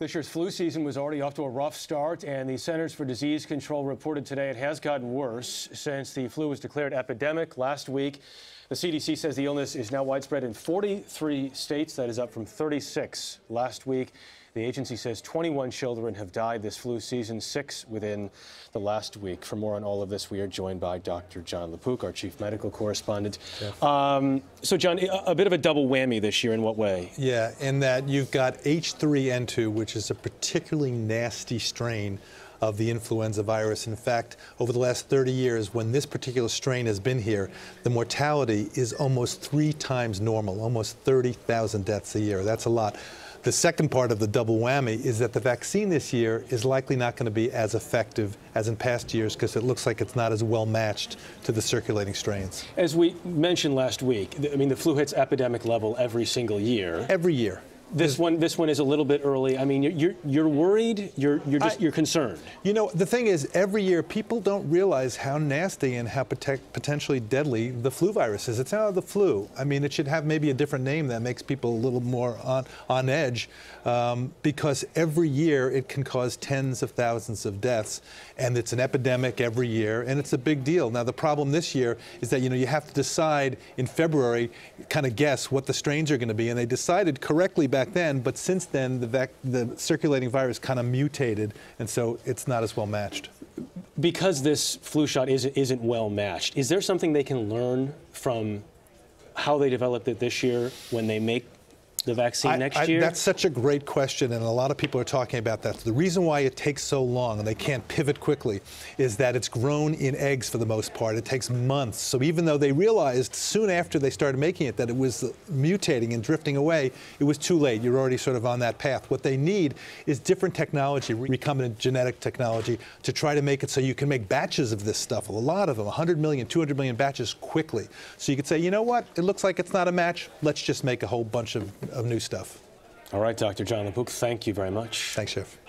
This year's flu season was already off to a rough start, and the Centers for Disease Control reported today it has gotten worse since the flu was declared epidemic last week. The CDC says the illness is now widespread in 43 states. That is up from 36 last week. The agency says 21 children have died this flu season, 6 within the last week. For more on all of this, we are joined by Dr. John LaPook, our chief medical correspondent. So, John, a bit of a double whammy this year. In what way? Yeah, in that you've got H3N2, which is a particularly nasty strain of the influenza virus. In fact, over the last 30 years, when this particular strain has been here, the mortality is almost 3 times normal, almost 30,000 deaths a year. That's a lot. The second part of the double whammy is that the vaccine this year is likely not going to be as effective as in past years because it looks like it's not as well matched to the circulating strains. As we mentioned last week, I mean, the flu hits epidemic level every single year. Every year. This one is a little bit early. I mean, you're worried. You're concerned. You know, the thing is, every year people don't realize how nasty and how potentially deadly the flu virus is. It's not the flu. I mean, it should have maybe a different name that makes people a little more on edge, because every year it can cause tens of thousands of deaths, and it's an epidemic every year, and it's a big deal. Now, the problem this year is that you have to decide in February, kind of guess what the strains are going to be, and they decided correctly back then, but since then the circulating virus kind of mutated, and so it's not as well matched. Because this flu shot isn't well matched, is there something they can learn from how they developed it this year when they make the vaccine next year? That's such a great question, and a lot of people are talking about that. The reason why it takes so long and they can't pivot quickly is that it's grown in eggs for the most part. It takes months. So even though they realized soon after they started making it that it was mutating and drifting away, it was too late. You're already sort of on that path. What they need is different technology, recombinant genetic technology, to try to make it so you can make batches of this stuff, a lot of them, 100 million, 200 million batches quickly. So you could say, you know what, it looks like it's not a match. Let's just make a whole bunch of new stuff. All right, Dr. John LaPook, thank you very much. Thanks, Chef.